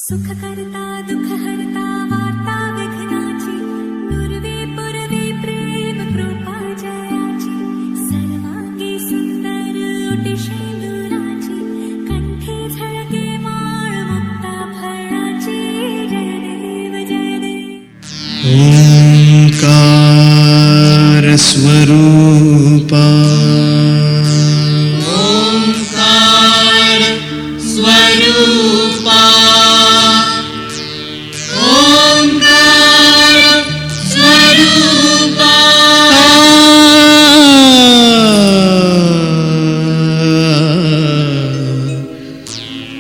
सुख करता दुःख हरता वार्ता विघ्नाची नुरवी पुरवी प्रेम कृपा जयाची सर्वांगी सुंदर ओटी शेंदुराची कंठी झळके माळ मुक्ता फळाची जय देव जय देव ओंकार स्वरूपा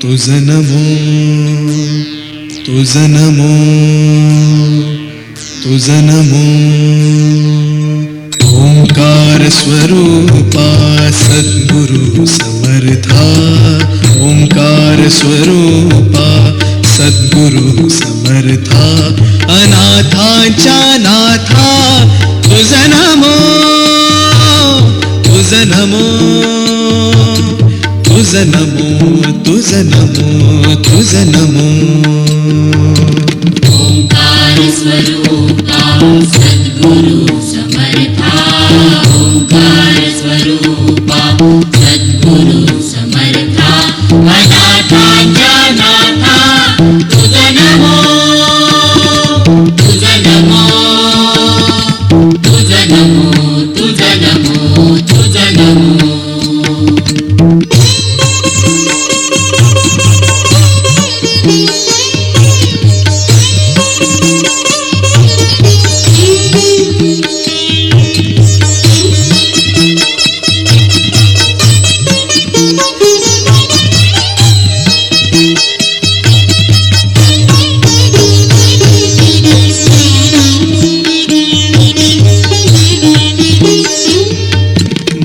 तुझं नमो तुझं नमो तुझं नमो ओंकार स्वरूपा सद्गुरु समर्था ओंकार स्वरूपा सद्गुरु समर्था अनाथांच्या नाथा तुझं नमो तुझं नमो तुझं नमो तुझं नमो तुझं नमो ओंकार स्वरूपा सद्गुरु समर्था ओंकार स्वरूपा सद्गुरु समर्था अनाथांच्या नाथा तुझं नमो तुझं नमो तुझं नमो तुझं नमो तुझं नमो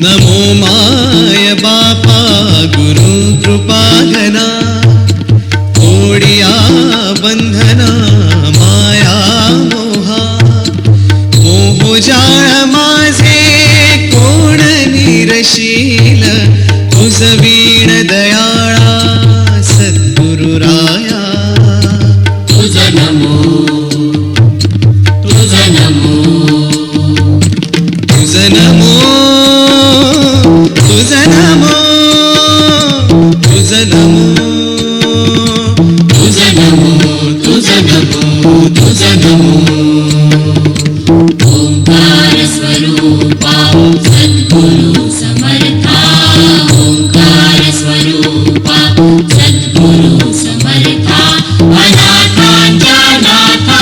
नमो माय बापा गुरु कृपाघना ओडिया बंधना माया मोहा मोहजाळ माझे कोण निरशील तुझ वीण दयाळा सद्गुरु राया तुझं नमो तुझं नमो तुझं नमो तुझं नमो तुझं नमो तुझं नमो तुझं नमो तुझं नमो ओंकार स्वरूपा सद्गुरु समर्था ओंकार स्वरूपा सद्गुरु समर्था अनाथांच्या नाथा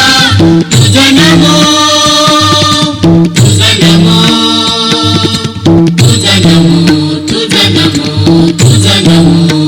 तुझं नमो तुझं नमो तुझं नमो तुझं नमो तुझं नमो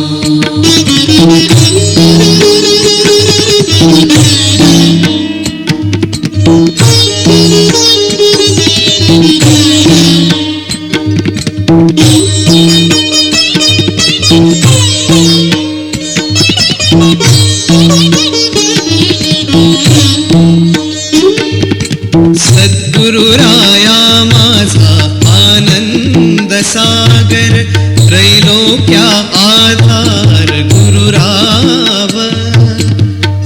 सद्गुरु राया माझा आनंद सागर त्रैलोक्या आधार गुरुराव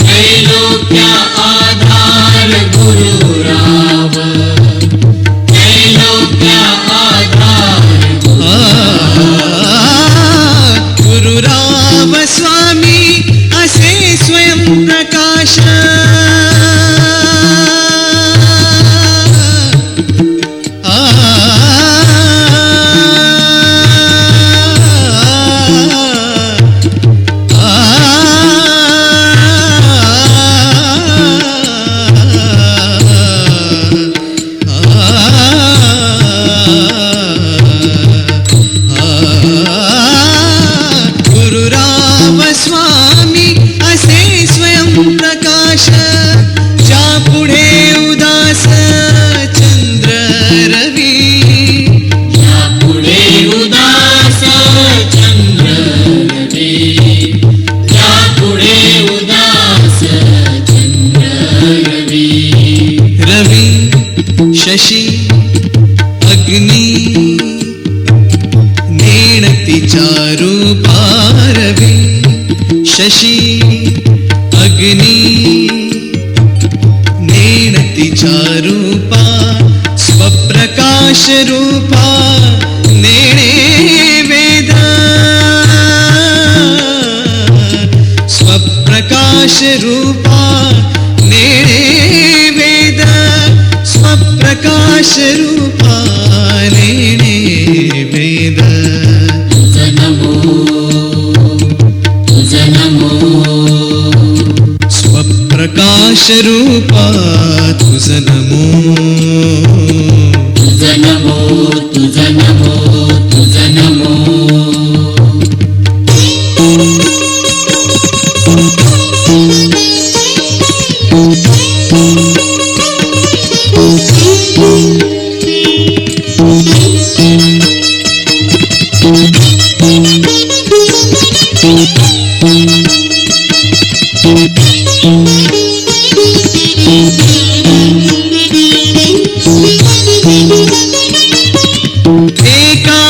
त्रैलोक्या आधार गुरुराव त्रैलोक्या आधार गुरुराव स्वामी असे स्वयं प्रकाश अग्नी नेण तिच्या रूपा स्वप्रकाश रूपा नेणे वेद स्वप्रकाश रूपा नेणे वेद स्वप्रकाश रूपा नेणे वेद तुझ नमो तुझ नमो स्वप्रकाश रूपा तुझ नमो तुझ नमो तुझ नमो तुझ नमो एका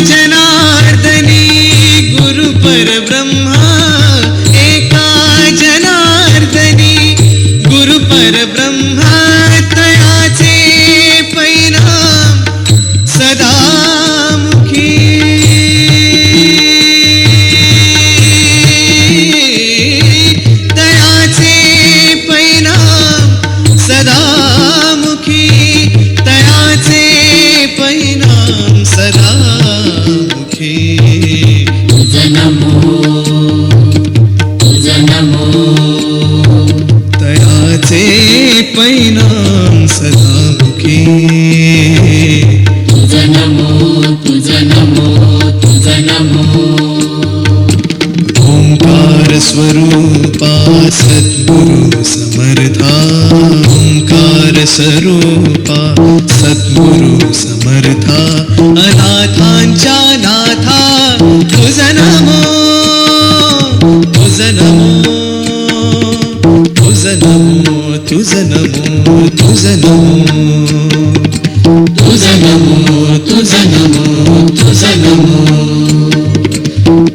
जनार्दनी गुरु परब्रह्मा एका जनार्दनी गुरु परब्रह्मा तयाचे परिणाम सदा मुखी तयाचे परिणाम सदा मुखी तयाचे परिणाम सदा मुखी तुझ नमो तुझ नमो तयाचे परिणाम सदा मुखी तुझ नमो तुझ नमो तुझ नमो ओंकार स्वरूपा सद्गुरु समर्था ओंकार स्वरूपा सद्गुरु समर्था अनाथांच्या नाथा तुझ नमो तुझ नमो तुझ नमो तुझ नमो तुझ नमो तुझ नमो तुझ नमो तुझ नमो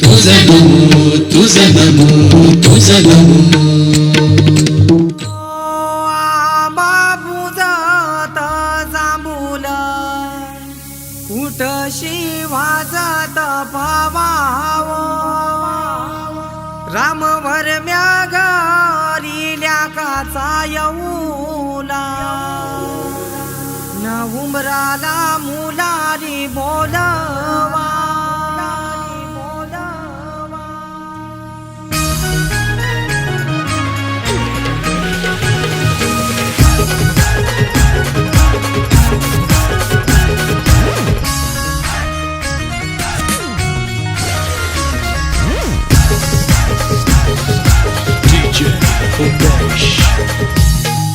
तुझ नमो तुझ नमो तुझ नमो बाबूजात जांभूल कुठशी वाजत भावाव राम भरम्या घरील्या काचा येऊला न उमराला मुलारी बोलवा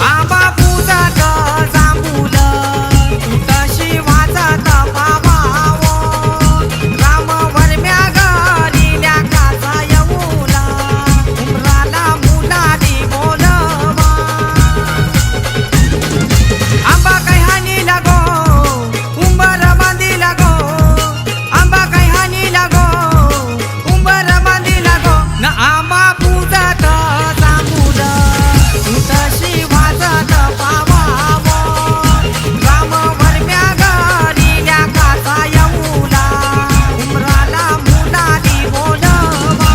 आबा पूजात जांभूल कुठशी वाजत भावावो राम भरम्या घरील्या काचा येऊला उमराला मुलारी बोलवा आंबा काय हानी लागो उंबर बांधी लागो आंबा काय हानी लागो उंबर बांधी लागो न आंबा पूजात जांभूल कुठशी वाजत भावावो राम भरम्या घरील्या काचा येऊला उमराला मुलारी बोलवा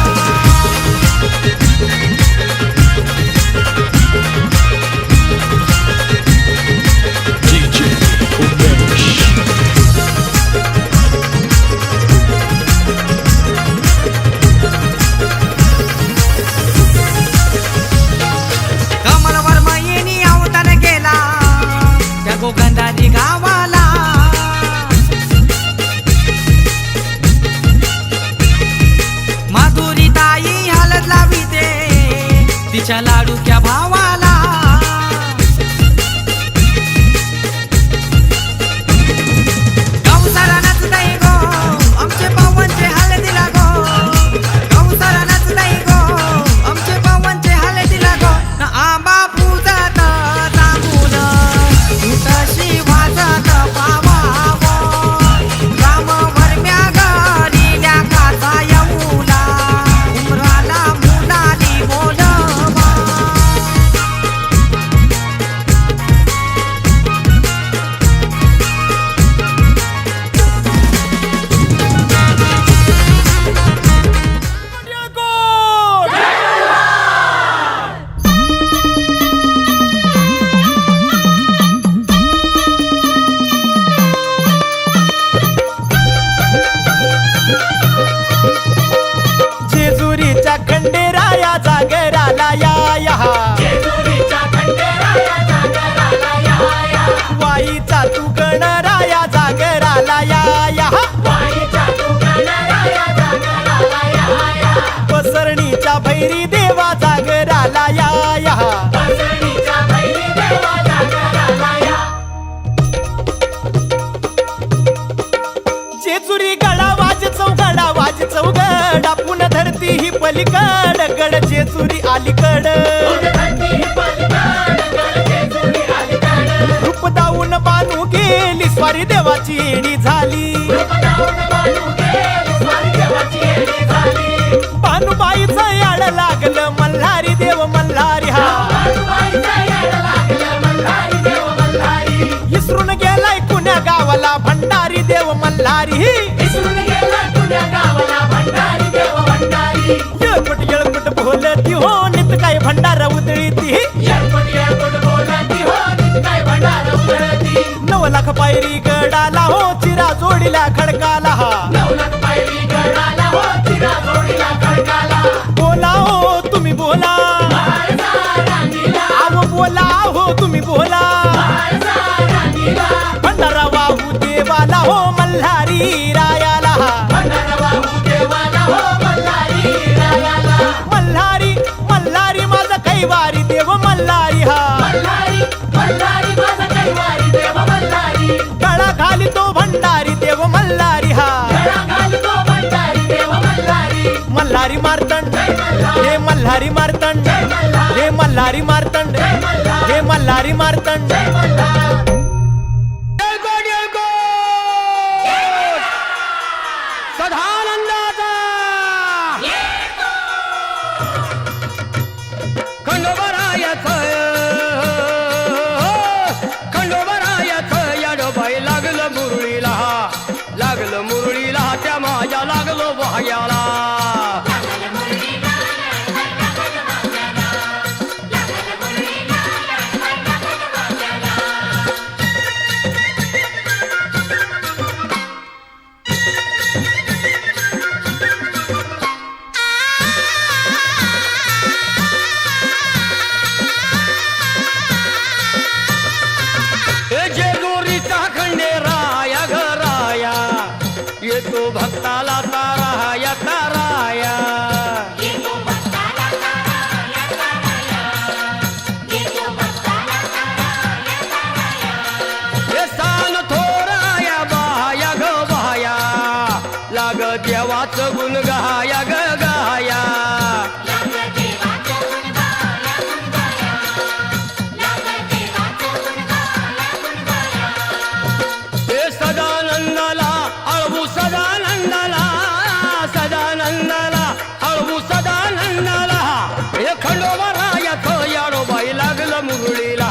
कमलवर मैनी अवतार केला त्या गोगंधारी गावाला माधुरी ताई हलत लाविते तिच्या लाडूक्या भावाला गवसाला नचताई गो आमचे पवनचे हलदीला गो गवसाला नचताई गो आमचे पवनचे हलदीला गो न आंबा पूजात जांभूल कुठशी वाजत भावावो राम भरम्या घरील्या काचा येऊला उमराला मुलारी बोलवा अलीकड रूप दाऊन बानू गेली स्वारी देवाची येडी झाली बानूबाईचं याड लागलं मल्हारी देव मल्हारी हा इसरून गेलाय कुण्या गावाला भंडारी देव मल्हारी येळपट बोलती हो नित काय भंडारा उधळीती 9 लाख पायरी गडाला हो चिरा जोडीला खडकाला हा बोला हो तुम्ही बोला आव बोला हो तुम्ही बोला भंडारा वाहू देवाला हो मल्हारी रायाला मल्हारी मल्हारी माझा कैवारी देव मल्हारी हा गळा घाली तो भंडारी देव मल्हारी हा मल्हारी मार्तंड हे मल्हारी मार्तंड हे मल्हारी मार्तंड हे मल्हारी मार्तंड सदानंदाचा खंडोबरायाचं याडोबाई लागलं मुरळीला त्या माझ्या लागलो भाग्याला येतो भक्ताला ताराया ताराया हे सान थोराया बाया ग बाया लाग देवाचं गुण गाया ग गाया हे सदानंदाला अळवू सदानंदाला सदानंदाला अळवू सदानंदाला हे खंडोबरायाचं याडोबाई लागलं मुरळीला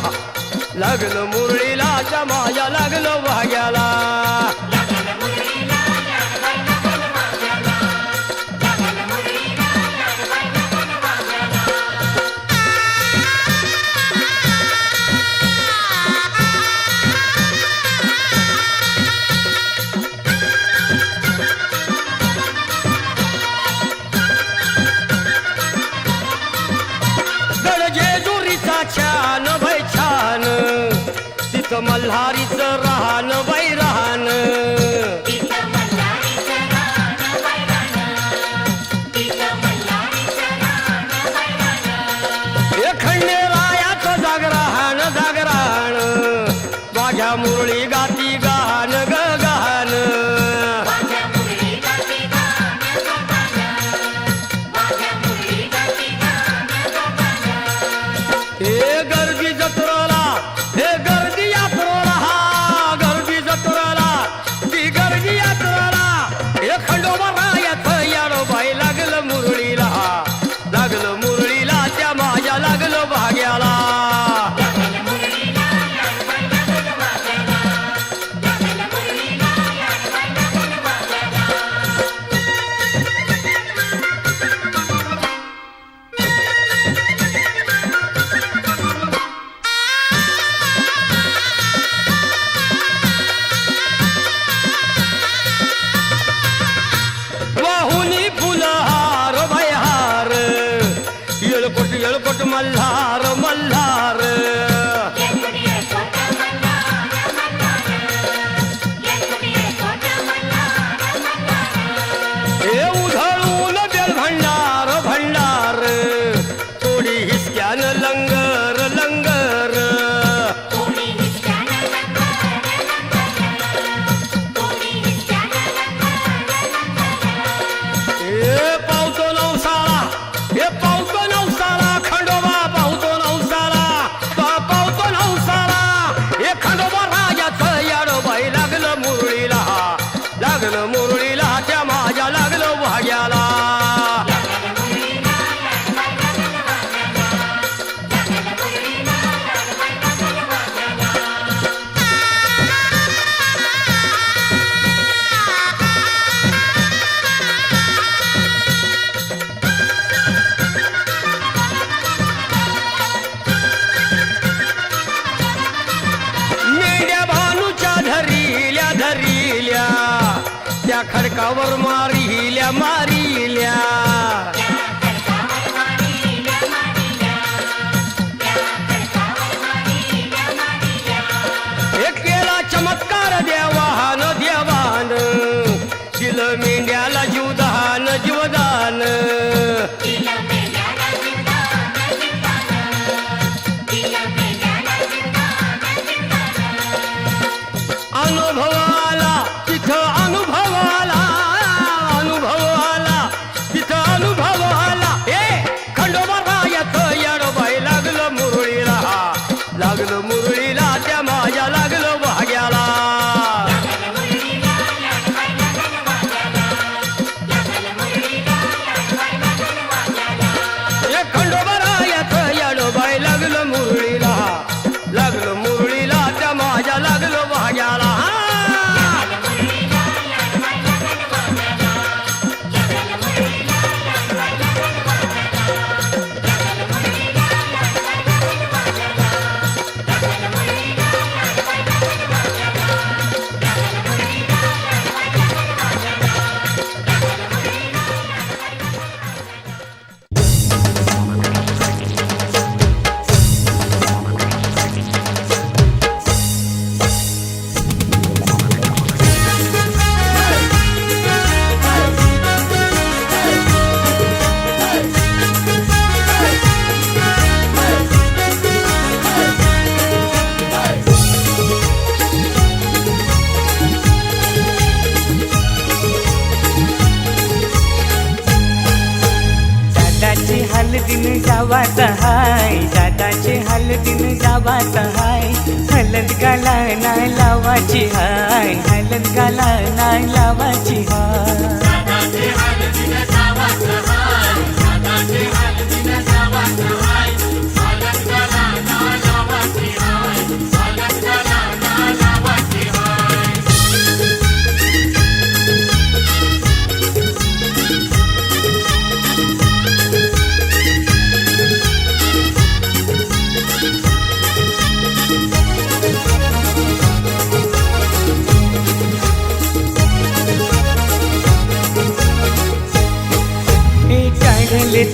च्या माझ्या लागलं भाग्याला छान बाई छान तिथं मल्हारीचं राहन बाई राहन हे खंडेरायाचं जागरण माझ्या मुरळी गाती गान ग गान हे गर्दी जत्रेला हे गर्दी यात्रेला हा गर्दी जत्रेला ती गर्दी यात्रेला हे खंडोबरायाचं याडोबाई लागलं मुरळीला त्या माझ्या लागलं भाग्याला येळकोट मल्हार मल्हार हे उधळून बेल भंडार भंडार थोडी हिसक्यान लंगर लंगर हे पावतो नवसाला खडकावर मारिल्या मारिल्या एक केला चमत्कार देवान देवान दिलं मेंढ्याला जीवदान जीवदान अनुभवाला तिथं अनुभवाला अनुभवाला तिथं अनुभवाला ए खंडोबारायाचं येडोबाई लागलं मुरळीला त्या माझ्या लागलं भाग्याला ए खंडोबारायाचं येडोबाई लागलं मुरळीला त्या माझ्या लागलं भाग्याला हलदीन जावात हाय दादाचे हलदीन जावात हाय हलद गाला नाही लावाची हाय हलद गाला नाही लावाची हाय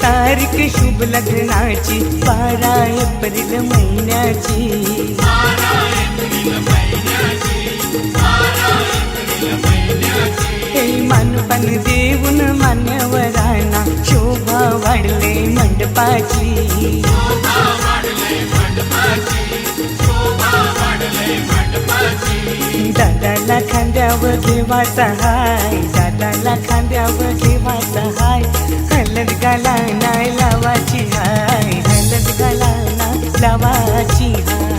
तारीख शुभ लग्नाची 12 एप्रिल महिन्याची हे मानपण देऊन मान्यवरांना शोभा वाढले मंडपाची दादाला खांद्यावर घेवाचा हाय दादाला खांद्यावर घेवाचा हाय हलद गाला नाही लावाची हाय हलद गाला नाही लावाची हाय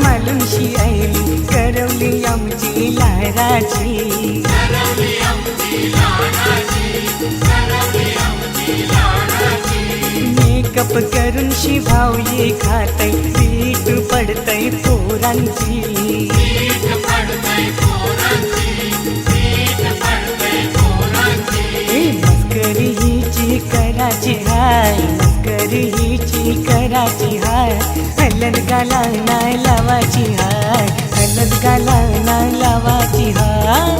मालुशी आईली करवली आमची लाराची मेकअप करून शिभावये खातय पीठ पडतय पोरांची मस्करी हिची कराची हाय मस्करी हिची कराची हाय हलद गाला नाही लावाची हाय हलद गाला नाही लावाची हाय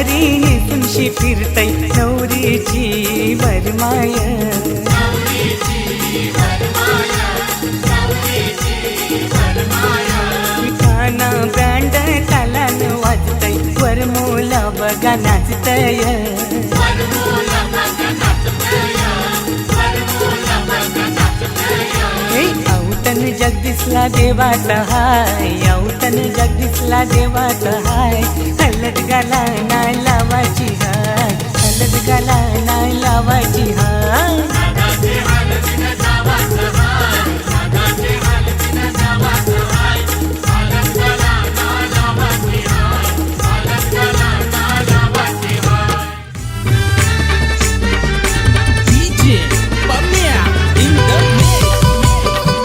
नेसूनशी फिरतय नवरीची वरमाय नाचतय औतण जगदीशला देवाचा हाय औतण जगदीशला देवाचा हाय हलद गाला नाही लावायची हाय हलद गाला नाही लावायची हाय DJ Pamea in the mix.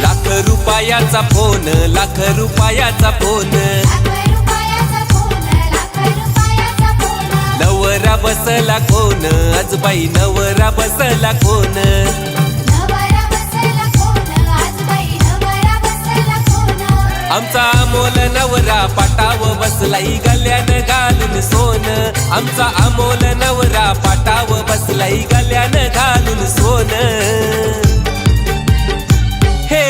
Lakh रुपयाचा फोन लाख रुपयाचा फोन नवरा बसला कोण आजबाई नवरा बसला कोण आमचा अमोल नवरा पाटाव बसलाई गल्यानं घालून सोन आमचा अमोल नवरा पाटाव बसलाई गल्यानं घालून सोन हे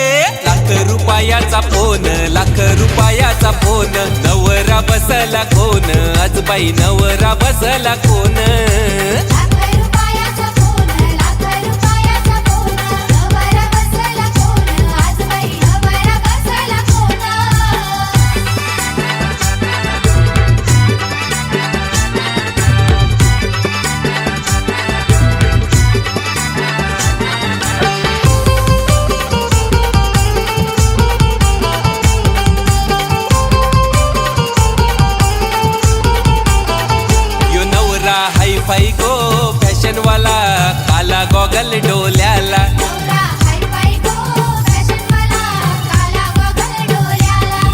लाख रुपयाचा फोन लाख रुपयाचा फोन नवरा बसला कोण आजबाई नवरा बसला कोण हाय गो फॅशन वाला काला गॉगल डोल्याला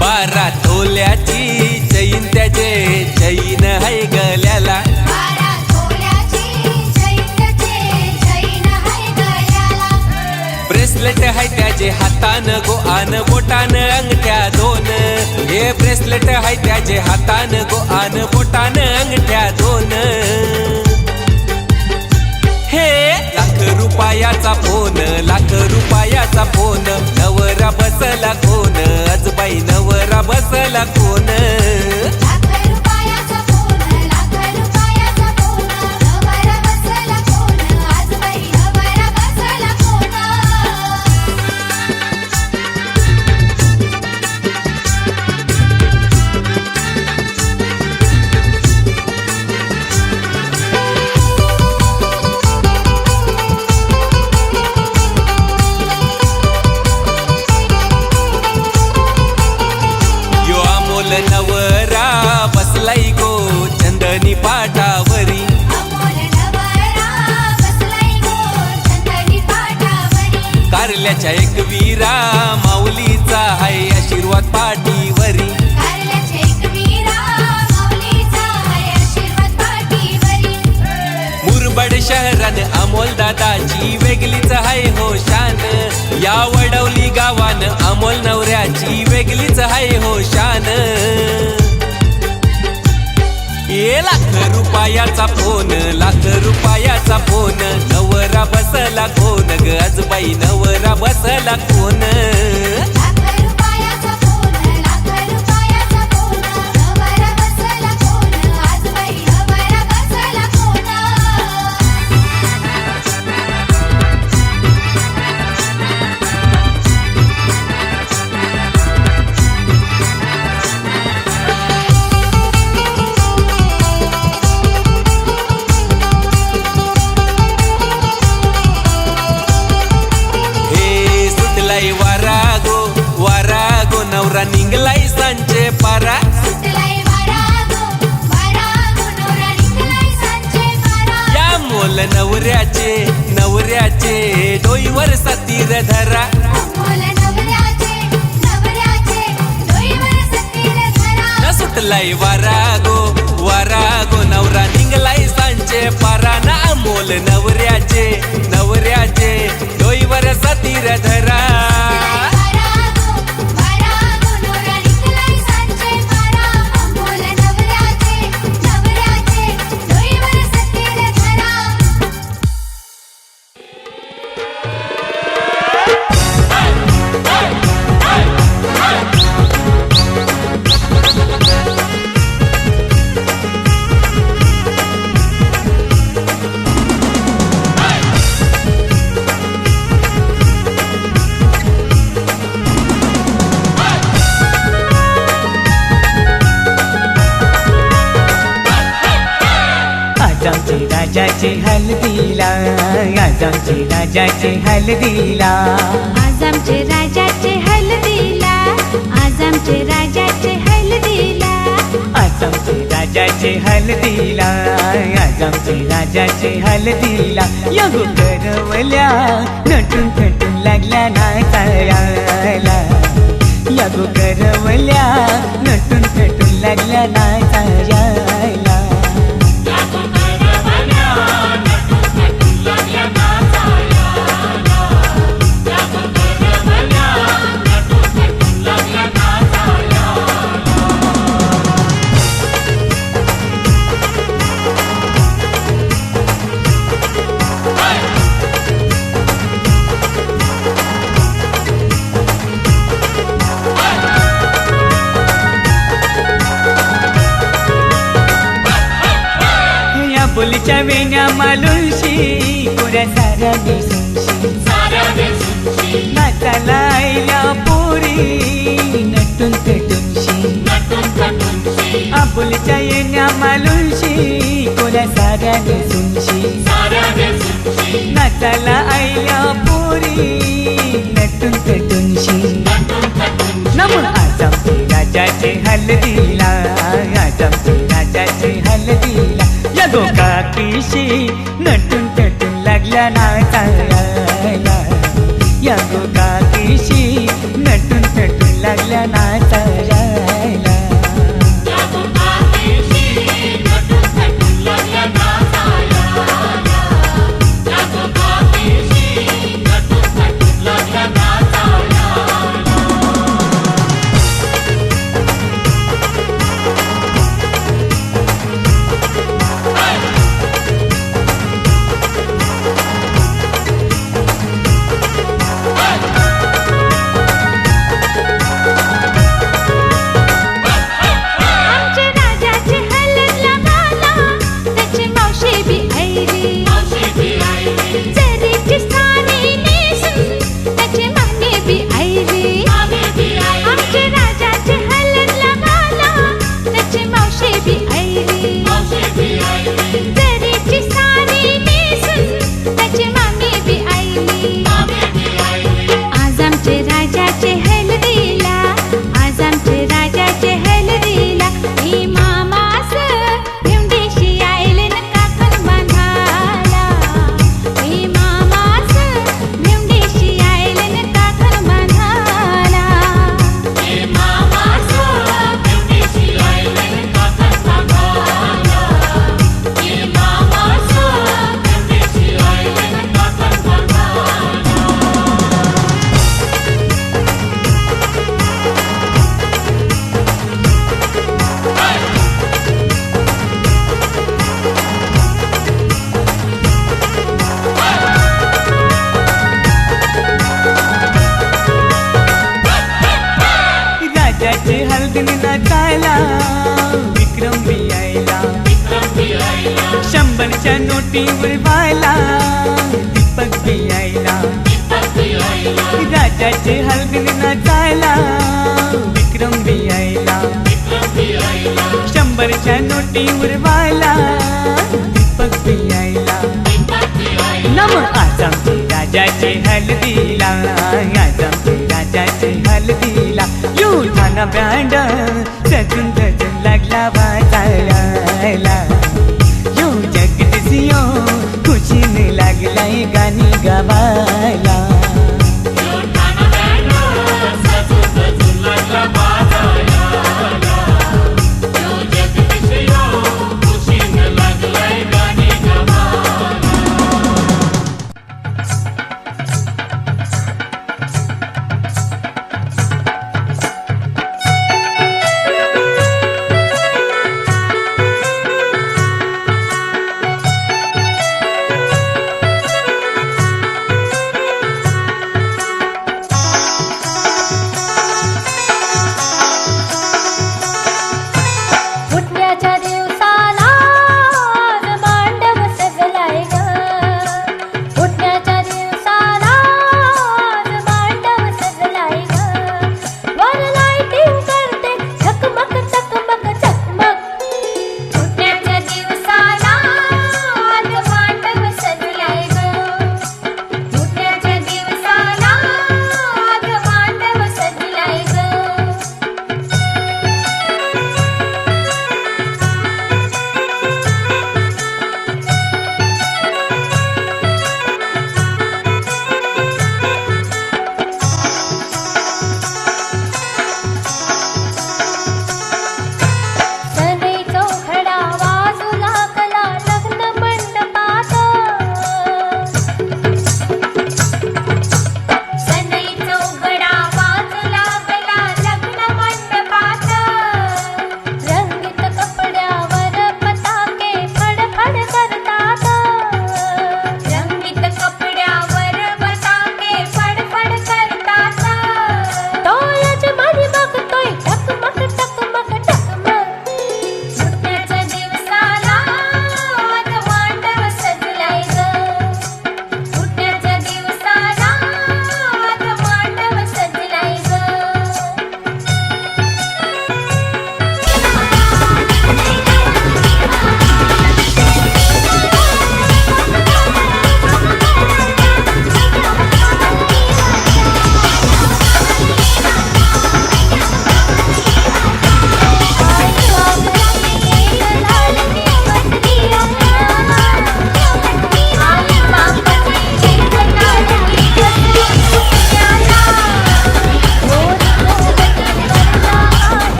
बारा तोल्याची चैन त्याचे चैन हाय गल्याला ब्रेसलेट हाय त्याचे हातान गो आन बोटान अंगठ्या दोन हे ब्रेसलेट हाय त्याचे हातान गो आन बोटान अंगठ्या दोन हे लाख रुपयाचा फोन लाख रुपयाचा फोन नवरा बसला कोण आजबाई नवरा बसला कोण नवरा बसलाई गो चंदनी पाटावरी कारल्याच्या एक वीरा माऊलीचा हाय आशीर्वाद पाठीवरी मुरबाड शहरान अमोल दादाची वेगळीच हाय हो शान या वडवली गावान अमोल नवऱ्याची वेगळीच हाय हो शान ये लाख रुपयाचा फोन लाख रुपयाचा फोन नवरा बसला कोण ग आजबाई नवरा बसला कोण वारागो नवरा निंगलाई सांचे पारा या मोल नवऱ्याचे नवऱ्याचे डोईवर सतीर धरा सुटलाई वारागो वारागो नवरा निंगलाई सांचे पारा ना मोल नवऱ्याचे नवऱ्याचे डोईवर सतीर धरा राजाचे हल्दीला, आज आमचे राजाचे हल्दीला. आज आमचे राजाचे हल्दीला, आज आमचे राजाचे हल्दीला. आज आमचे राजाचे हल्दीला, आज आमचे राजाचे हल्दीला. या करवल्या नटून थटून लागल्या नाचायला, या करवल्या नटून थटून लागल्या नाचायला. बोलीच्या वेण्या मालुशी पुऱ्या साऱ्या बेसुंशी, नाचाला आईला पोरी नटून पेटूनशी. आपुलीच्या येण्या मालुशी पुऱ्या साऱ्या बेसुंशी, नाचाला आईला पोरी नटून पेटूनशी. नम आज आमचे राजाचे हल्दीला, आज आमचे राजाचे हल्दीला. या गोकाकीशी नटून थटून लागल्या नाचायला, या गोकाकीशी नटून थटून लागल्या नाचायला. नाचायला विक्रम बी आयला, 100च्या नोटीवर व्हायला दीपक बी आयला. राजाचे हलगीने नाचायला विक्रम बी आयला, 100च्या नोटीवर व्हायला दीपक बी आयला. नम आज आमचे राजाचे हल्दीला, आज आमचे राजाचे हल्दीला. युठाना बँड सजून सजून लागला वाजायला, यो जगदीशियो खुशीने लागलाय गाणी गावायला.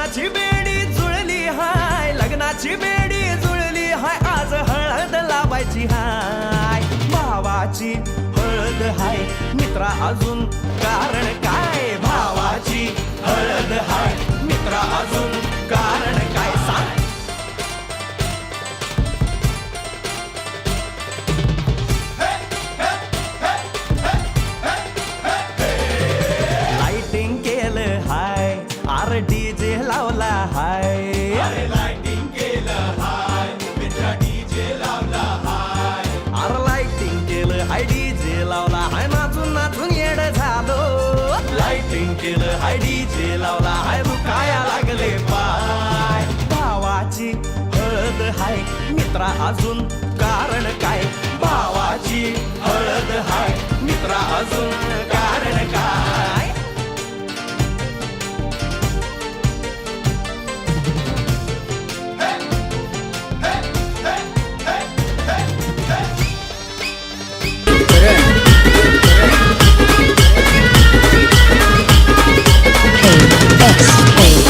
लग्नाची बेडी जुळली हाय, लग्नाची बेडी जुळली हाय, आज हळद लावायची हाय, भावाची हळद हाय, मित्रा अजून कारण काय, भावाची हळद हाय, मित्रा अजून कारण काय सांग. लाइटिंग केलं हाय, आर डीजे लावला हाय, लाइटिंग केलं हाय, मित्रा डीजे लावला हाय, आर लाइटिंग केलं हाय, डीजे लावला हाय, नाचून नाचून येड झालो, लाइटिंग केलं हाय, डीजे लावला हाय, दुखाया लागले पाय, भावाची हळद हाय, मित्रा अजून कारण काय, भावाची हळद हाय, मित्रा अजून कारण काय.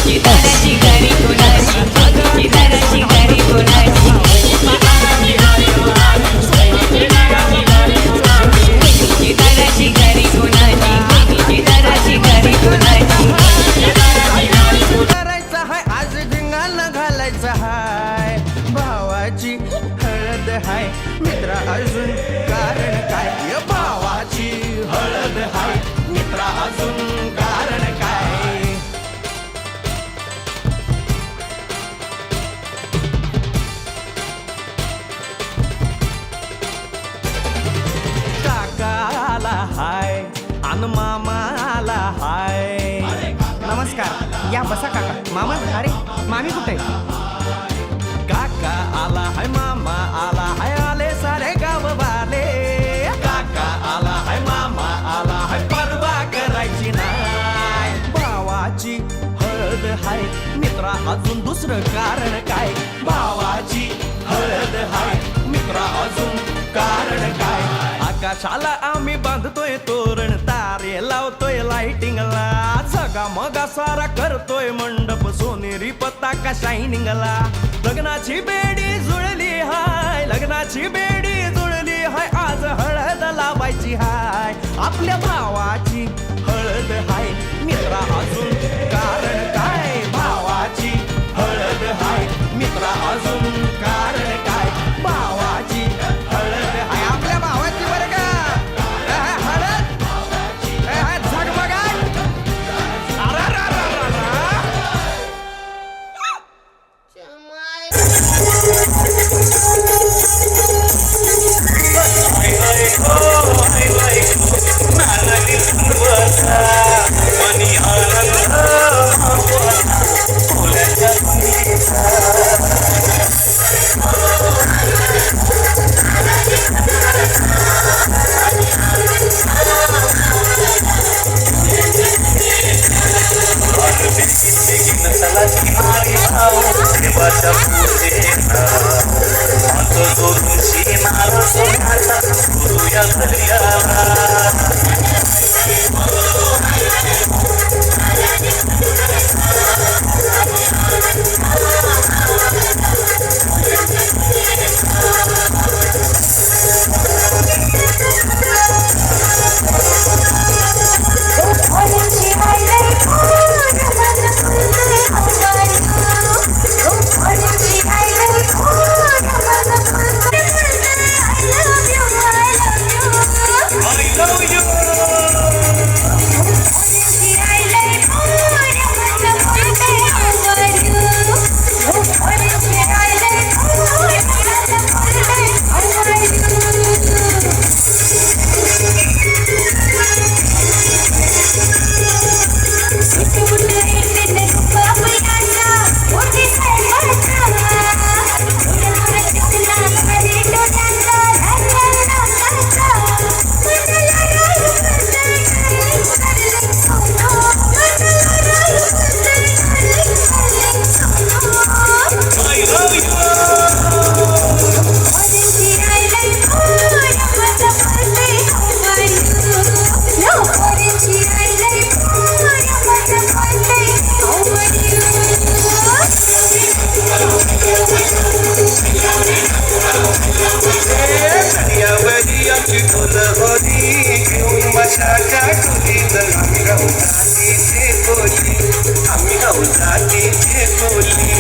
गिटाराची गाडी कोणाची, गिटाराची गाडी कोणाची, गिटाराची गाडी कोणाची, गिटाराची गाडी कोणाची. करायचं हाय, आज धिंगाणा घालायचं हाय, भावाची हळद हाय, मित्रा अजून कारण काय, भावाची हळद हाय, मित्रा अजून कारण काय. काका आला हाय, अन मामा आला हाय, नमस्कार, या बसा काका. मामा, अरे मामी कुठे? काका आला हाय, मामा आला हाय, आले सारे गाव वाले, काका आला हाय, मामा आला हाय, परवा करायची नाय, भावाची हळद हाय, मित्रा अजून दुसरं कारण काय, भावाची हळद हाय, मित्रा अजून कारण काय. आकाशाला आम्ही बांधतोय तोरण, तारे लावतोय लाइटिंगला, सगा मगा सारा करतोय मंडप, सोनेरी पताका शायनिंगला, लग्नाची बेडी जुळली हाय, लग्नाची बेडी जुळली हाय, आज हळद लावायची हाय, आपल्या भावाची हळद हाय, मित्रा अजून कारण काय, भावाची हळद हाय, मित्रा अजून कारण काय, भावाची हळद हाय, आपल्या भावाची बरं का हळद झगमगाट. उसाच्या टोलीत आम्ही राहू जातीचे कोली, आम्ही राहू जातीचे कोली.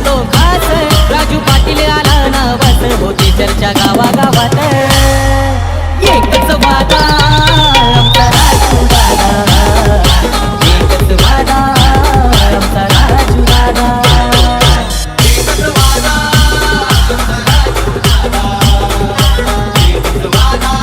तो खास राजू पाटील आला नावात होती चर्चा गावागावात एकच वादा आमचा राजू दादा एकच वादा आमचा राजू दादा एकच वादा आमचा राजू दादा एकच वादा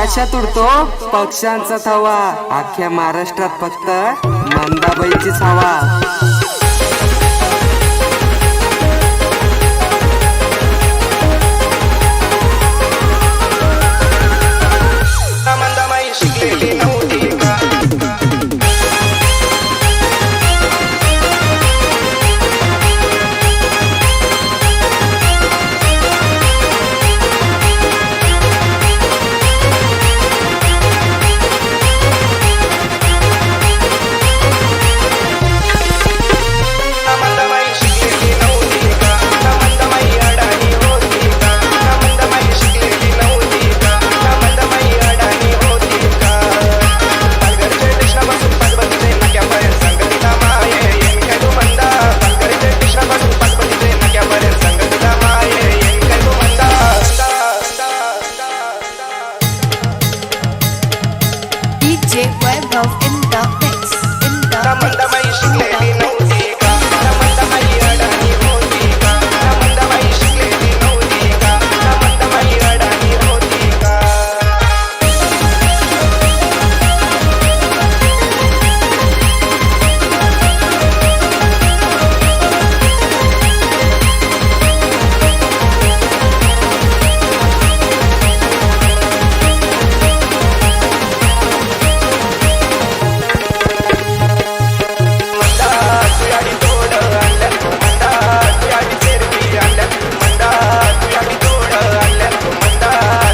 आकाशात उडतो पक्ष्यांचा थवा, अख्ख्या महाराष्ट्रात फक्त मंदाबाईचीच हवा. मंदाबाई शिकलेली नव्हती का? मंदाबाई शिकलेली नव्हती का? मंदाबाई अडाणी होती का? मंदाबाई शिकलेली नव्हती का? मंदाबाई अडाणी होती का? पालघरचे कृष्णापासून पाचपतीचे नाक्यापर्यंत संगतीला माये येईन काय तू मंदा? पालघरचे कृष्णापासून पाचपतीचे नाक्यापर्यंत संगतीला माये येईन काय तू मंदा? DJ Vaibhav in the mix. Mandabai शिकलेली नव्हती का? मंदाबाई अडाणी होती का? मंदाबाई शिकलेली नव्हती का? मंदाबाई अडाणी होती का? मंदा तुझ्याडी तोड आणल्या, मंदा तुझ्याडी फेरवी आणल्या, मंदा तुझ्याडी तोड आणल्या, मंदा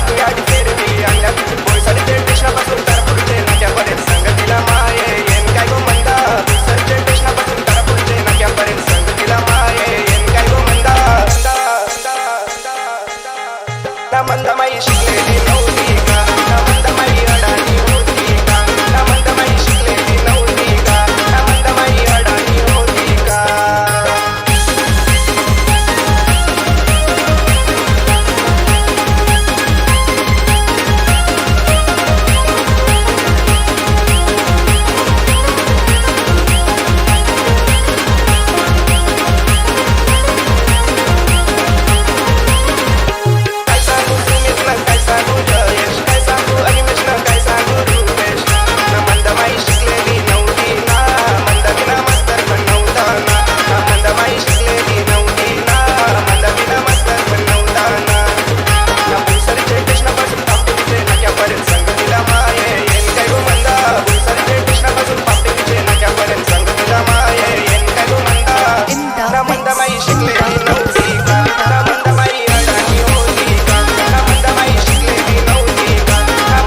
तुझ्याडी फेरवी आणल्या. बोईसरचे कृष्णापासून तारपुरचे नाक्यापर्यंत संगतीला माये येईन काय गो मंदा? बोईसरचे कृष्णापासून तारपुरचे नाक्यापर्यंत संगतीला माये येईन काय गो मंदा? मंदाबाई शिकलेली नव्हती का? मंदाबाई अडाणी होती का? मंदाबाई शिकलेली नव्हती का? मंदाबाई अडाणी होती का? काय सांगू सुमितला, काय सांगू जयेश, काय सांगू अनिमेशला, काय सांगू रुपेश. मंदाबाई शिकलेली नव्हती ना, मंदाबिना मास्तर पण नव्हता ना. मंदाबाई शिकलेली नव्हती ना, मंदाबिना मास्तर पण नव्हता ना. बोईसरचे कृष्णापासून पापटेचे नाक्यापर्यंत संगतीला माये येईन काय गो मंदा? बोईसरचे कृष्णापासून पापटेचे नाक्यापर्यंत संगतीला माये येईन काय गो मंदा? मंदाबाई शिकलेली नव्हती का? मंदाबाई अडाणी होती का? मंदाबाई शिकलेली नव्हती का?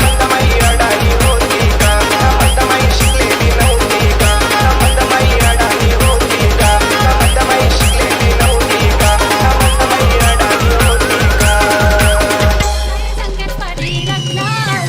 मंदाबाई अडाणी होती का? मंदाबाई शिकलेली नव्हती का? मंदाबाई अडाणी होती का? मंदाबाई शिकलेली नव्हती का? मंदाबाई अडाणी होती का? संकेत पाटील रत्नाल.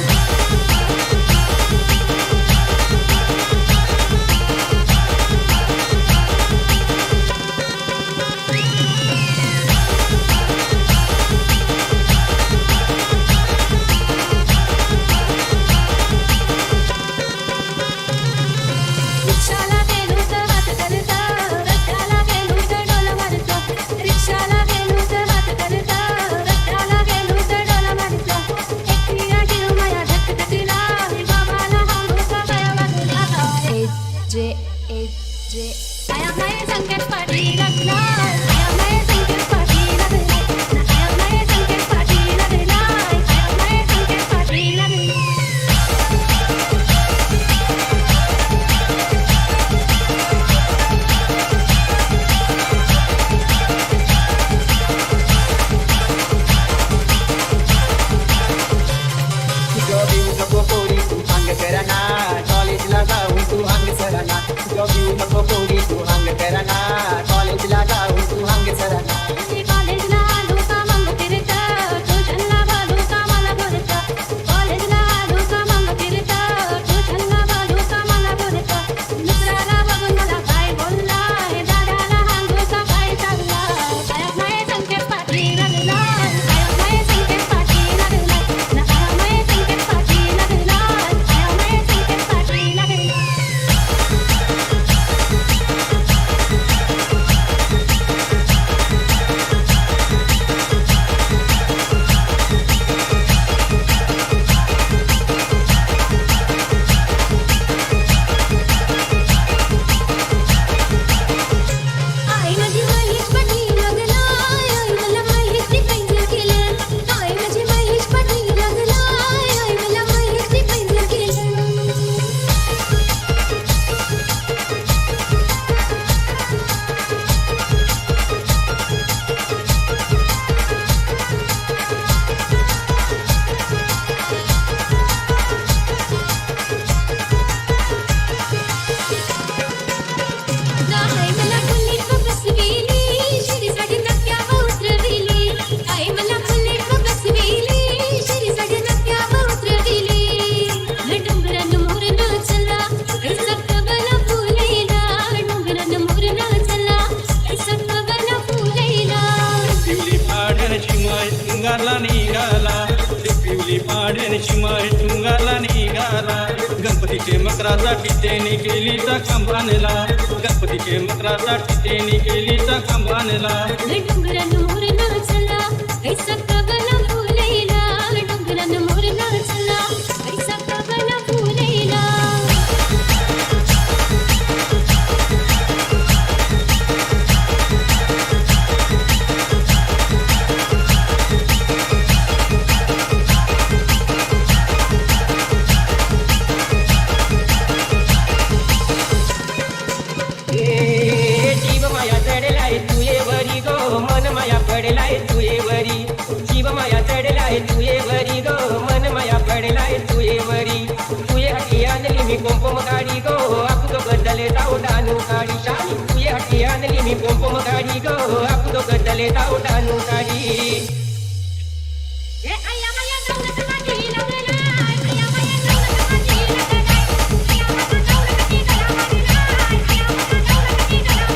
रिक्षाला गेलो तर वात करता, रस्त्याला गेलो तर डोला मारतो. रिक्षाला गेलो तर वात करता, रस्त्याला गेलो तर डोला मारतो. एकटीला जीव माया धकधकीला, बाबाला हांगोचा पाया वाजला. जे आया नाही संकेत पाटील रत्नाल. आया नाही संकेत पाटील रत्नाल. आया नाही संकेत पाटील रत्नाल. आया नाही संकेत पाटील रत्नाल. जॉबिंग नको पोरी तू हंग करना, कॉलेजला जाऊन तू हंग सरना. जॉबिंग नको पोरी तू हंग करना, कॉलेजला जाऊन तू वर्षी माही टुंगाला निघाला गणपतीचे मकराचा टिटेने केली चा खांबानेला गणपतीचे मकराचा टिटेने केली चा खांबानेला डोंगरानं मोर नाचला ऐसा कागला फुलेला डोंगरानं मोर नाचला ऐसा कागला फुलेला जीव माया चढलाय तुये वरी गो मन माया पडलाय तुये वरी जीव माया चढलाय तुये वरी गो मन माया पडलाय तुये वरी तुये हटी आणली मी कोंपम गाडी गो आपण बदले जाऊ डानू गाडी शानी तुये हटी आणली मी कोंपम गाडी गो आपण बदले जाऊ डानू गाडी ए आया माया जाऊन कधी लागला आया माया जाऊन कधी लागला आया माया जाऊन कधी लागला आया माया जाऊन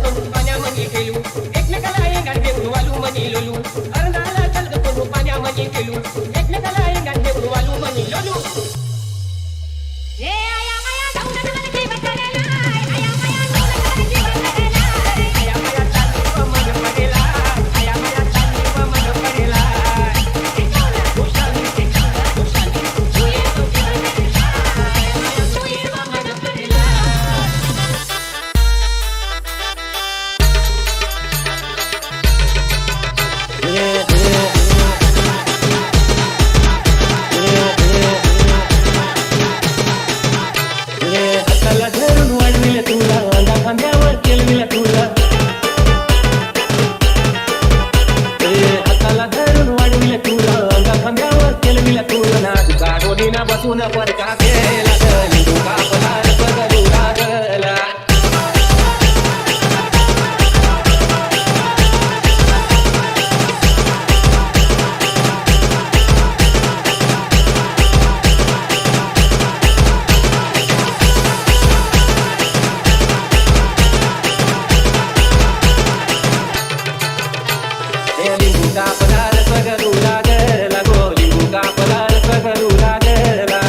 कधी पाण्यामध्ये गेलो एकमेकाला एंगाण देऊन वालू मनी लोलू अर्धाला चल गो पाण्यामध्ये गेलो एकमेकाला एंगाण देऊन वालू मनी लोलू ए आया माया जाऊन कधी लागला आया माया जाऊन कधी लागला आया माया चालली मन पडेला आया माया चालली मन पडेला खुशाली तुये तो पडेला आया माया तुये मन पडेला हाताला धरून वाढविलं तुला अंगा खांद्यावर केलविलं तुला हाताला धरून वाढविलं तुला अंगा खांद्यावर केलविलं तुला ना तुका डोलीना बसून पडका केला गली तुका पदार पगलू लागला लिंबू का पदार पगलू लागला गो लिंबू का पदार पगलू लागला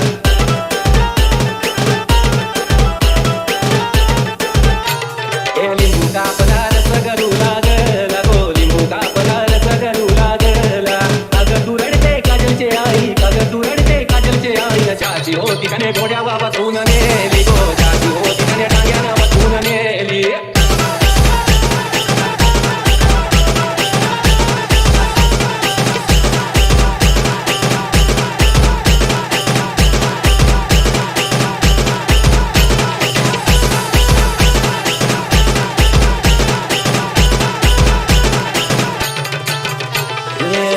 लिंबू का पदार पगलू लागला गो लिंबू का पदार पगलू लागला कागद तू रडते काजलचे आई कागद तू रडते काजलचे आई चाची होती कने गोड्या बाबा तून नेली गो चाची होती कने टांग्याना बसून नेली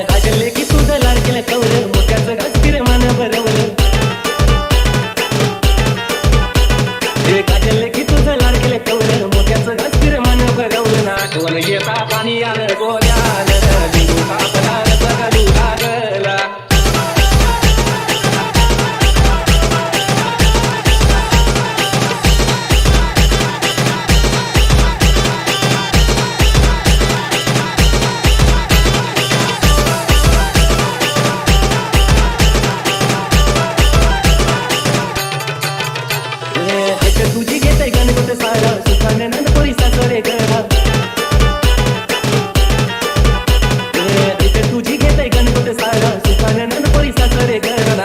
काजल की तुझं लाडकेलं कवलं मोठ्याचं घासकीर मन भरवलं काजल की तुझं लाडकेलं कवलं मोठ्याचं घासकीर मन भरवलं ना आठवण येता पाणी आलं गोल्यानं लिंबू का पदार पगलू लागला तुझी घेते गणपत सारा सुखाने नंदपुरी सासरे घरा तुझी घेते गणपत सारा सुखाने नंदपुरी सासरे घरा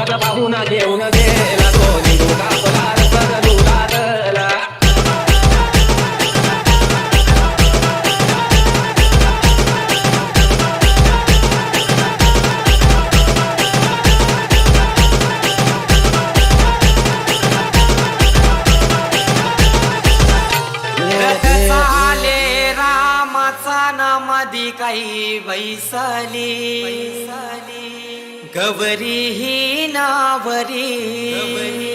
आता पाहून घेऊन गेला तो लिंबू का पदार पगलू लागला मधी काही वैसाली गवरी ही नावरी